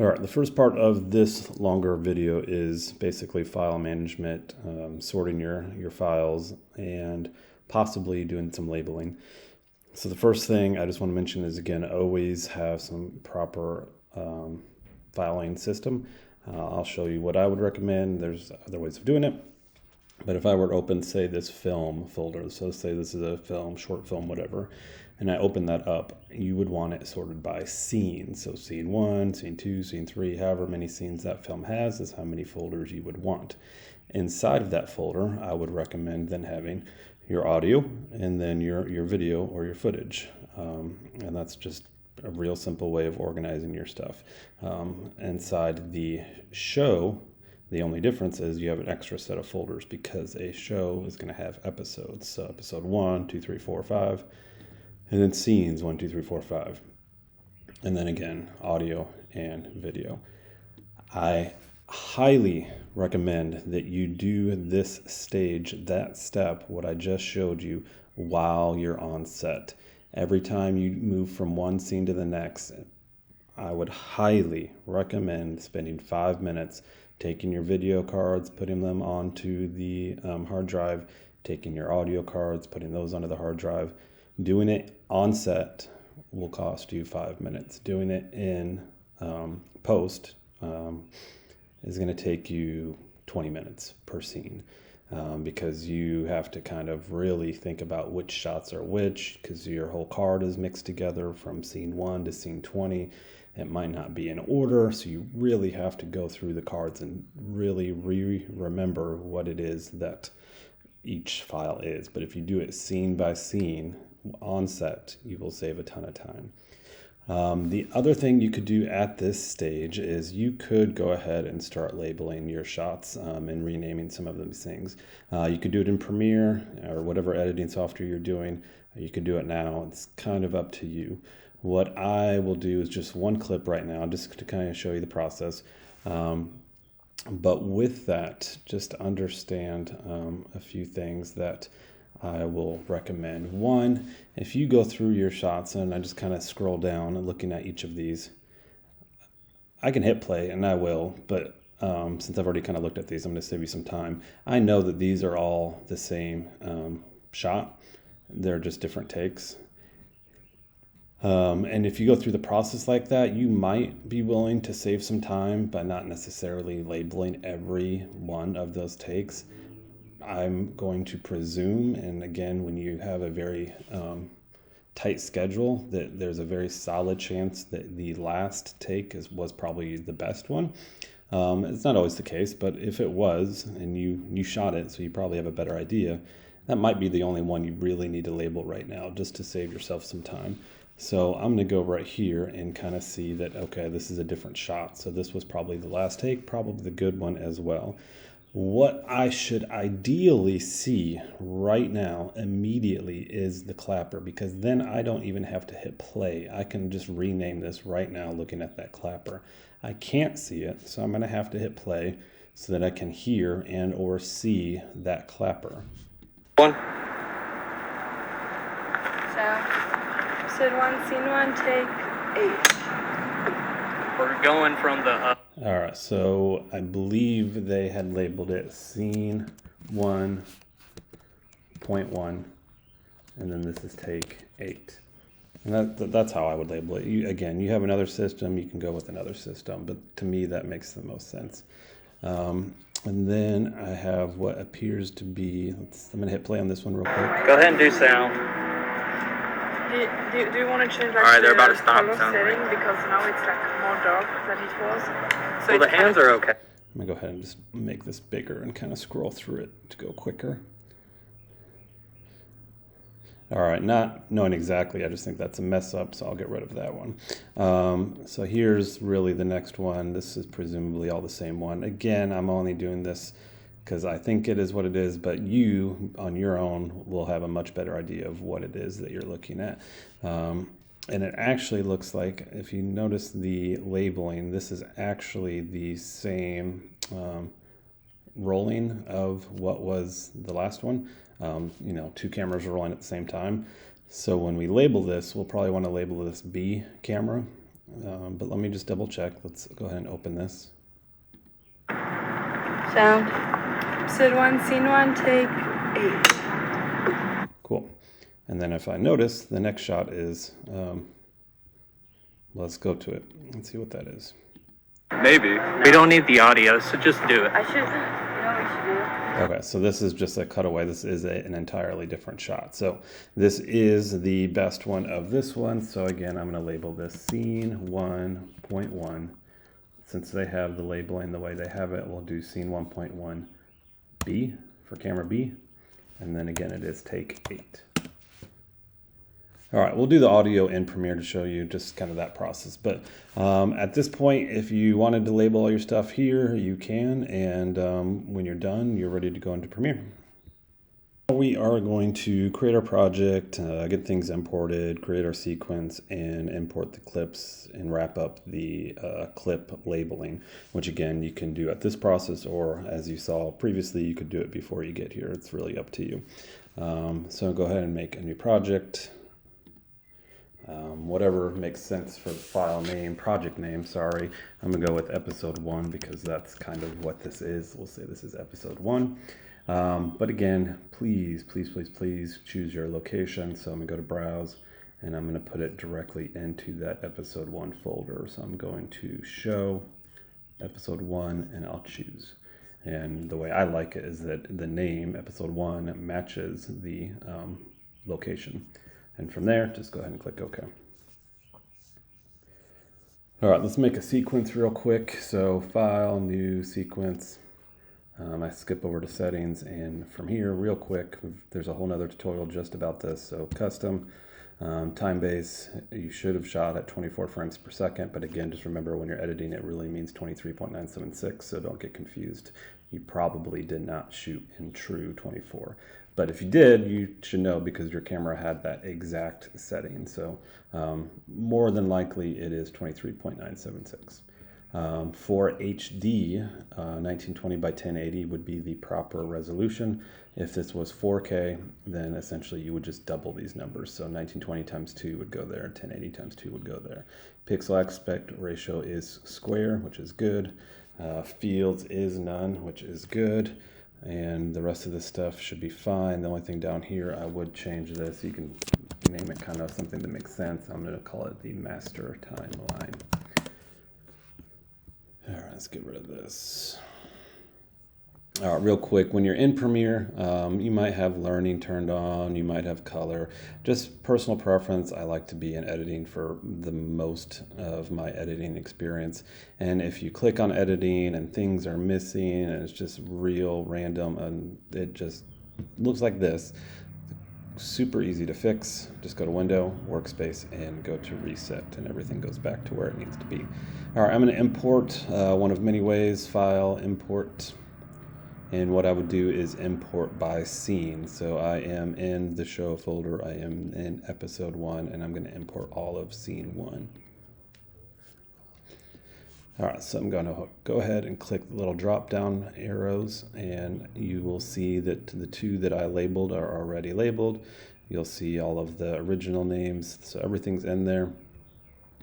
All right, the first part of this longer video is basically file management, sorting your files, and possibly doing some labeling. So the first thing I just want to mention is, again, always have some proper filing system. I'll show you what I would recommend. There's other ways of doing it. But if I were to open, say, this film folder, so say this is a film, short film, whatever, and I open that up, you would want it sorted by scene. So scene 1, scene 2, scene 3, however many scenes that film has is how many folders you would want. Inside of that folder, I would recommend then having your audio and then your video or your footage. And that's just a real simple way of organizing your stuff. Inside the show, the only difference is you have an extra set of folders because a show is going to have episodes. So episode 1, 2, 3, 4, 5, and then scenes 1, 2, 3, 4, 5. And then again, audio and video. I highly recommend that you do this stage, that step, what I just showed you, while you're on set. Every time you move from one scene to the next, I would highly recommend spending 5 minutes taking your video cards, putting them onto the hard drive, taking your audio cards, putting those onto the hard drive. Doing it on set will cost you 5 minutes. Doing it in post is going to take you 20 minutes per scene because you have to kind of really think about which shots are which, because your whole card is mixed together from scene 1 to scene 20. It might not be in order, so you really have to go through the cards and really remember what it is that each file is. But if you do it scene by scene on set, you will save a ton of time. The other thing you could do at this stage is you could go ahead and start labeling your shots and renaming some of these things. You could do it in Premiere or whatever editing software you're doing. You could do it now. It's kind of up to you. What I will do is just one clip right now, just to kind of show you the process. But with that, just understand a few things that I will recommend. One, if you go through your shots, and I just kind of scroll down and looking at each of these, I can hit play, and I will, but since I've already kind of looked at these, I'm going to save you some time. I know that these are all the same shot. They're just different takes. And if you go through the process like that, you might be willing to save some time by not necessarily labeling every one of those takes. I'm going to presume, and again, when you have a very tight schedule, that there's a very solid chance that the last take was probably the best one. It's not always the case, but if it was, and you shot it, so you probably have a better idea, that might be the only one you really need to label right now, just to save yourself some time. So I'm going to go right here and kind of see that, okay, this is a different shot. So this was probably the last take, probably the good one as well. What I should ideally see right now immediately is the clapper, because then I don't even have to hit play. I can just rename this right now looking at that clapper. I can't see it, so I'm going to have to hit play so that I can hear and or see that clapper. One. So, episode 1, scene 1, take 8. We're going from the All right, so I believe they had labeled it scene 1.1, and then this is take 8. And that's how I would label it. Again, you have another system, you can go with another system, but to me that makes the most sense. And then I have what appears to be, I'm going to hit play on this one real quick. Go ahead and do sound. Do you want to change like Alright, they're about to stop color sound setting right. because now it's like more dark than it was. So Well, the hands are okay. I'm going to go ahead and just make this bigger and kind of scroll through it to go quicker. All right, not knowing exactly, I just think that's a mess up, so I'll get rid of that one. So here's really the next one. This is presumably all the same one. Again, I'm only doing this because I think it is what it is, but you, on your own, will have a much better idea of what it is that you're looking at. And it actually looks like, if you notice the labeling, this is actually the same rolling of what was the last one. Two cameras are rolling at the same time. So when we label this, we'll probably want to label this B camera. But let me just double check. Let's go ahead and open this. Sound. Episode 1, scene 1, take 8. Cool. And then if I notice, the next shot is, let's go to it. Let's see what that is. Maybe. We don't need the audio, so just do it. I should, you know what we should do? Okay, so this is just a cutaway. This is an entirely different shot. So this is the best one of this one. So again, I'm going to label this scene 1.1. Since they have the labeling the way they have it, we'll do scene 1.1B for camera B. And then again, it is take 8. All right, we'll do the audio in Premiere to show you just kind of that process. But at this point, if you wanted to label all your stuff here, you can. And when you're done, you're ready to go into Premiere. We are going to create our project, get things imported, create our sequence, and import the clips and wrap up the clip labeling, which again, you can do at this process, or as you saw previously, you could do it before you get here. It's really up to you. So go ahead and make a new project. Whatever makes sense for the file name, project name, sorry. I'm gonna go with episode 1 because that's kind of what this is. We'll say this is episode 1. But again, please choose your location. So I'm gonna go to browse and I'm gonna put it directly into that episode 1 folder. So I'm going to show episode 1 and I'll choose. And the way I like it is that the name episode 1 matches the location. And from there, just go ahead and click OK. All right, let's make a sequence real quick. So File, New, Sequence. I skip over to Settings, and from here, real quick, there's a whole nother tutorial just about this. So Custom, Time Base, you should have shot at 24 frames per second. But again, just remember when you're editing, it really means 23.976, so don't get confused. You probably did not shoot in true 24. But if you did, you should know because your camera had that exact setting. So more than likely it is 23.976. For HD, 1920 by 1080 would be the proper resolution. If this was 4K, then essentially you would just double these numbers. So 1920 times 2 would go there, 1080 times 2 would go there. Pixel aspect ratio is square, which is good. Fields is none, which is good. And the rest of this stuff should be fine. The only thing down here, I would change this. You can name it kind of something that makes sense. I'm going to call it the master timeline. All right, let's get rid of this. All right, real quick, when you're in Premiere, you might have learning turned on, you might have color. Just personal preference, I like to be in editing for the most of my editing experience. And if you click on editing and things are missing and it's just real random and it just looks like this, super easy to fix. Just go to Window, Workspace, and go to Reset, and everything goes back to where it needs to be. All right, I'm going to import one of many ways, File, Import. And what I would do is import by scene. So I am in the show folder, I am in episode 1, and I'm going to import all of scene 1. All right, so I'm going to go ahead and click the little drop down arrows, and you will see that the 2 that I labeled are already labeled. You'll see all of the original names, so everything's in there.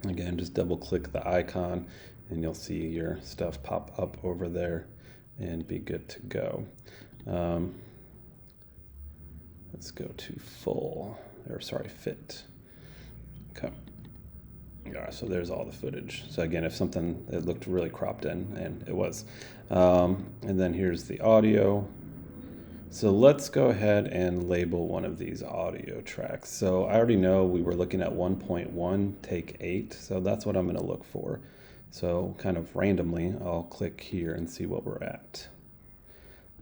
Again, just double click the icon and you'll see your stuff pop up over there and be good to go. Let's go to fit. Okay. All right, so there's all the footage. So again, if something, it looked really cropped in, and it was. And then here's the audio. So let's go ahead and label one of these audio tracks. So I already know we were looking at 1.1, take 8. So that's what I'm gonna look for. So kind of randomly, I'll click here and see what we're at.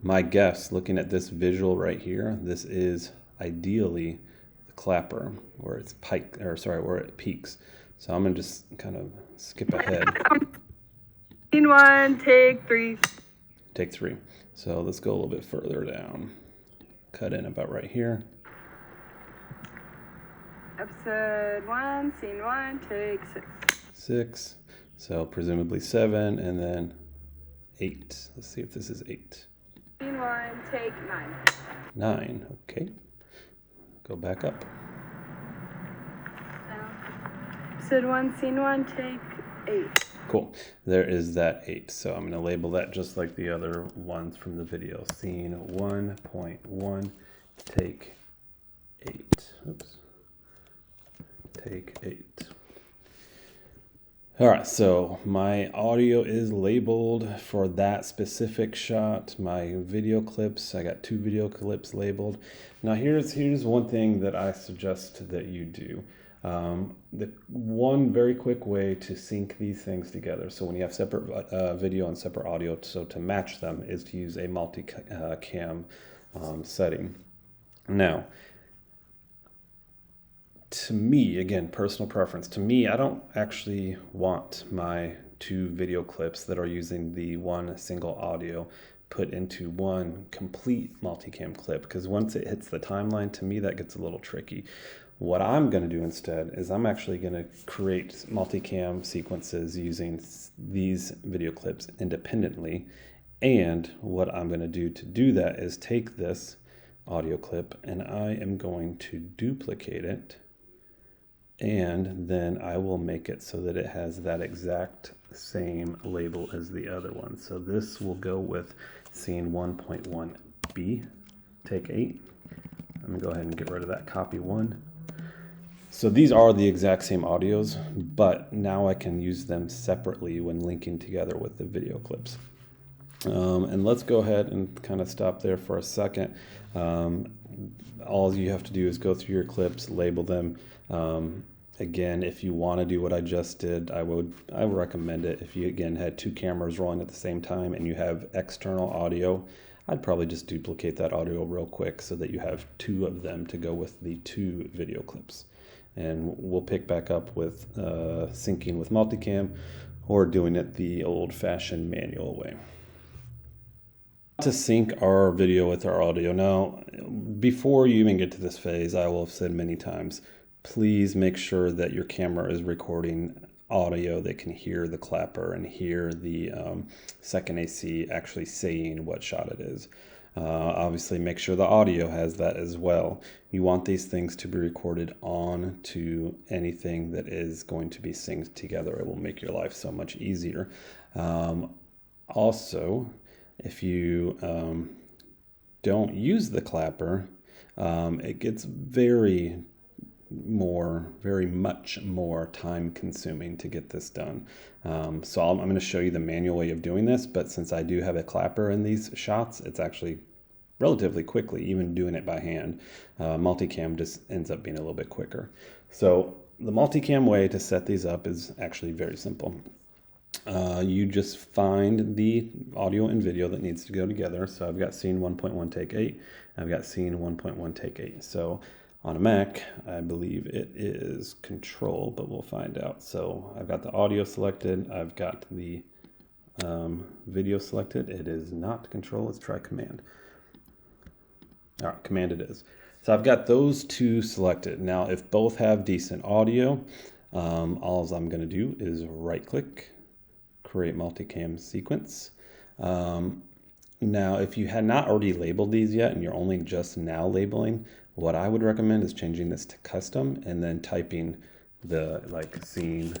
My guess, looking at this visual right here, this is ideally the clapper where it's where it peaks. So I'm gonna just kind of skip ahead. Scene 1, take 3. Take 3. So let's go a little bit further down. Cut in about right here. Episode 1, scene 1, take 6. 6. So presumably 7, and then 8. Let's see if this is 8. Scene 1, take 9. 9, okay. Go back up. Episode 1, Scene 1, Take 8. Cool. There is that 8. So I'm going to label that just like the other ones from the video. Scene 1.1, take 8. Oops. Take 8. All right, so my audio is labeled for that specific shot. My video clips, I got 2 video clips labeled. Now here's one thing that I suggest that you do. The one very quick way to sync these things together, so when you have separate video and separate audio, so to match them, is to use a multicam setting. Now, to me, again, personal preference, to me, I don't actually want my 2 video clips that are using the one single audio put into one complete multicam clip, because once it hits the timeline, to me, that gets a little tricky. What I'm going to do instead is I'm actually going to create multicam sequences using these video clips independently. And what I'm going to do that is take this audio clip and I am going to duplicate it. And then I will make it so that it has that exact same label as the other one. So this will go with scene 1.1b, take 8. I'm going to go ahead and get rid of that copy 1. So these are the exact same audios, but now I can use them separately when linking together with the video clips. And let's go ahead and kind of stop there for a second. All you have to do is go through your clips, label them. Again, if you want to do what I just did, I would recommend it. If you, again, had 2 cameras rolling at the same time and you have external audio, I'd probably just duplicate that audio real quick so that you have 2 of them to go with the 2 video clips. And we'll pick back up with syncing with multicam or doing it the old-fashioned manual way. To sync our video with our audio. Now, before you even get to this phase, I will have said many times, please make sure that your camera is recording audio that can hear the clapper and hear the second AC actually saying what shot it is. Obviously, make sure the audio has that as well. You want these things to be recorded on to anything that is going to be synced together. It will make your life so much easier. Also, if you don't use the clapper, it gets very much more time consuming to get this done. So I'm going to show you the manual way of doing this, but since I do have a clapper in these shots, it's actually relatively quickly, even doing it by hand. Multicam just ends up being a little bit quicker. So the multicam way to set these up is actually very simple. You just find the audio and video that needs to go together. So I've got scene 1.1 take 8. I've got scene 1.1 take 8. So on a Mac, I believe it is Control, but we'll find out. So I've got the audio selected. I've got the video selected. It is not Control. Let's try Command. All right, Command it is. So I've got those 2 selected. Now, if both have decent audio, all I'm going to do is right-click, create multicam sequence. Now, if you had not already labeled these yet and you're only just now labeling, what I would recommend is changing this to custom and then typing the scene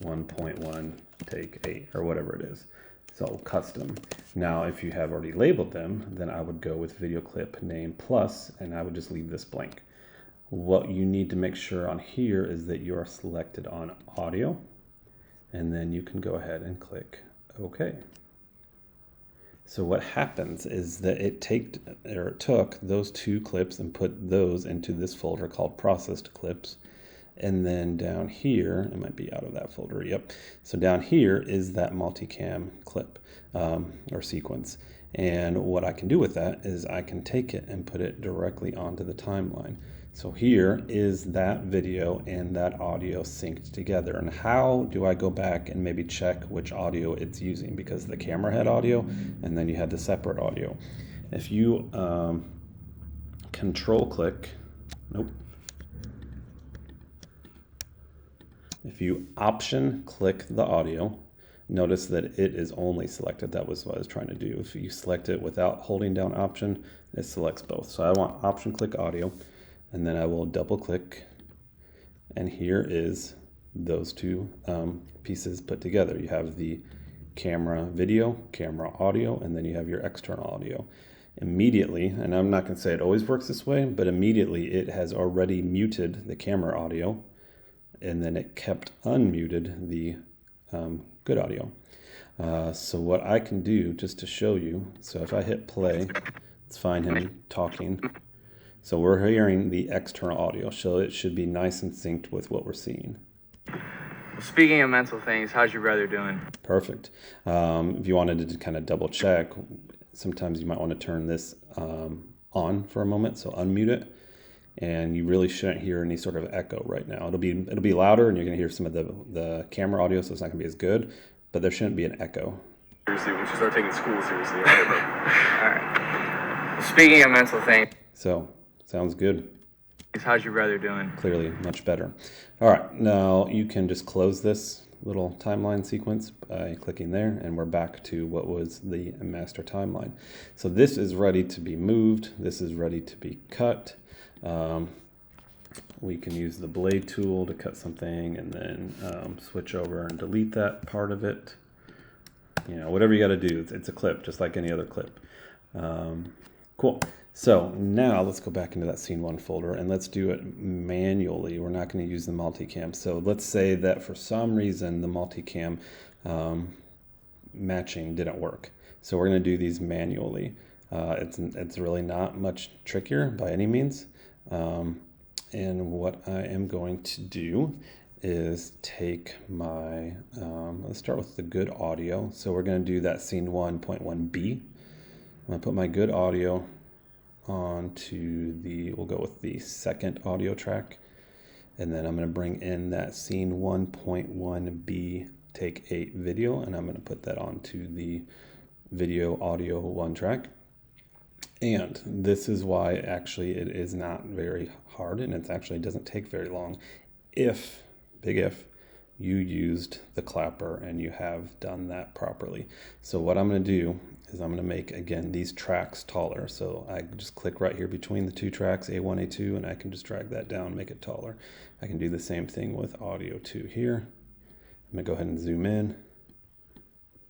1.1 take 8 or whatever it is. So custom. Now, if you have already labeled them, then I would go with video clip name plus, and I would just leave this blank. What you need to make sure on here is that you are selected on audio, and then you can go ahead and click OK. So what happens is that it took those 2 clips and put those into this folder called processed clips. And then down here, it might be out of that folder, yep. So down here is that multicam clip or sequence. And what I can do with that is I can take it and put it directly onto the timeline. So here is that video and that audio synced together. And how do I go back and maybe check which audio it's using? Because the camera had audio and then you had the separate audio. If you control click, if you option click the audio, notice that it is only selected. That was what I was trying to do. If you select it without holding down option, it selects both. So I want option click audio, and then I will double click, and here is those two pieces put together. You have the camera video, camera audio, and then you have your external audio. Immediately, and I'm not going to say it always works this way, but immediately it has already muted the camera audio, and then it kept unmuted the good audio. So what I can do just to show you, so if I hit play, let's find him talking. So we're hearing the external audio, so it should be nice and synced with what we're seeing. Speaking of mental things, how's your brother doing? Perfect. If you wanted to kind of double check, sometimes you might want to turn this on for a moment, so unmute it, and you really shouldn't hear any sort of echo right now. It'll be louder, and you're going to hear some of the camera audio, so it's not going to be as good, but there shouldn't be an echo. Seriously, we should start taking school seriously. All right. Speaking of mental things, So, sounds good. how's your brother doing? Clearly much better. All right, now you can just close this little timeline sequence by clicking there, and we're back to what was the master timeline. So this is ready to be moved. This is ready to be cut. We can use the blade tool to cut something and then switch over and delete that part of it. You know, whatever you got to do. It's a clip, just like any other clip. Cool. So now let's go back into that scene one folder and let's do it manually. We're not going to use the multicam. So let's say that for some reason the multicam matching didn't work. So we're going to do these manually. It's really not much trickier by any means. And what I am going to do is take my, let's start with the good audio. So we're going to do that scene 1.1b. I'm going to put my good audio onto we'll go with the second audio track, and then I'm going to bring in that scene 1.1b take 8 video, and I'm going to put that onto the video audio 1 track. And this is why actually it is not very hard, and it actually doesn't take very long if, big if, you used the clapper and you have done that properly. So what I'm going to do is I'm going to make, again, these tracks taller. So I just click right here between the two tracks, A1, A2, and I can just drag that down, make it taller. I can do the same thing with audio 2 here. I'm going to go ahead and zoom in,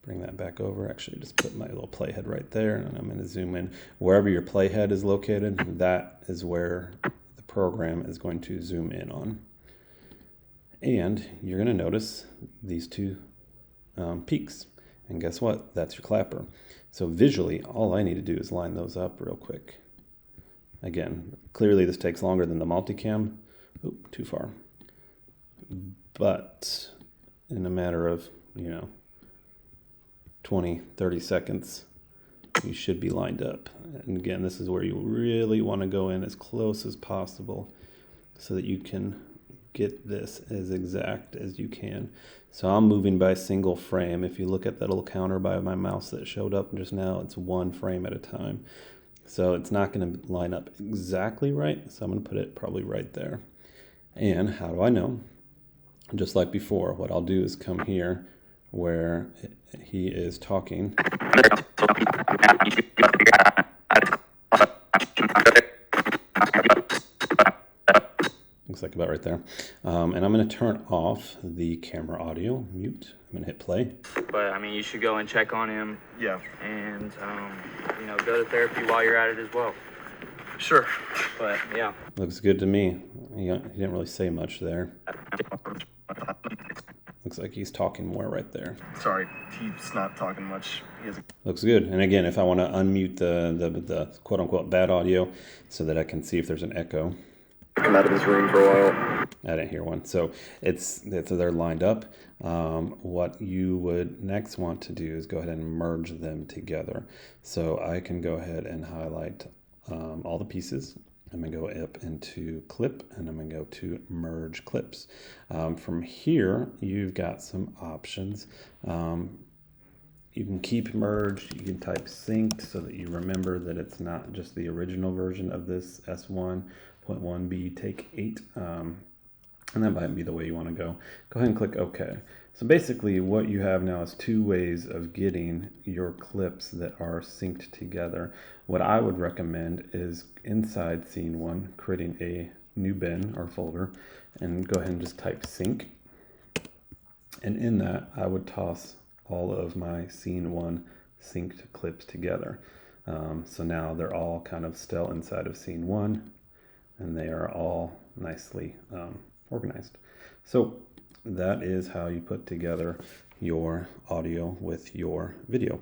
bring that back over. Actually, just put my little playhead right there, and I'm going to zoom in. Wherever your playhead is located, that is where the program is going to zoom in on. And you're going to notice these two peaks. And guess what? That's your clapper. So visually, all I need to do is line those up real quick. Again, clearly this takes longer than the multicam. Oop, too far. But in a matter of, 20, 30 seconds, you should be lined up. And again, this is where you really want to go in as close as possible so that you can get this as exact as you can. So I'm moving by single frame. If you look at that little counter by my mouse that showed up just now, it's 1 frame at a time. So it's not going to line up exactly right. So I'm going to put it probably right there. And how do I know? Just like before, what I'll do is come here where he is talking. Looks like about right there. And I'm going to turn off the camera audio, mute. I'm going to hit play. But, you should go and check on him. Yeah. And, go to therapy while you're at it as well. Sure. But, yeah. Looks good to me. He didn't really say much there. Looks like he's talking more right there. Sorry, he's not talking much. Looks good. And again, if I want to unmute the quote-unquote bad audio so that I can see if there's an echo. Come out of this room for a while. I didn't hear one. So they're lined up. What you would next want to do is go ahead and merge them together. So I can go ahead and highlight all the pieces. I'm going to go up into clip, and I'm going to go to merge clips. From here, you've got some options. You can keep merged. You can type synced so that you remember that it's not just the original version of this S1.1b take 8. And that might be the way you want to go. Go ahead and click OK. So basically what you have now is 2 ways of getting your clips that are synced together. What I would recommend is inside scene 1, creating a new bin or folder, and go ahead and just type sync. And in that, I would toss all of my scene one synced clips together. So now they're all kind of still inside of scene one, and they are all nicely organized. So that is how you put together your audio with your video.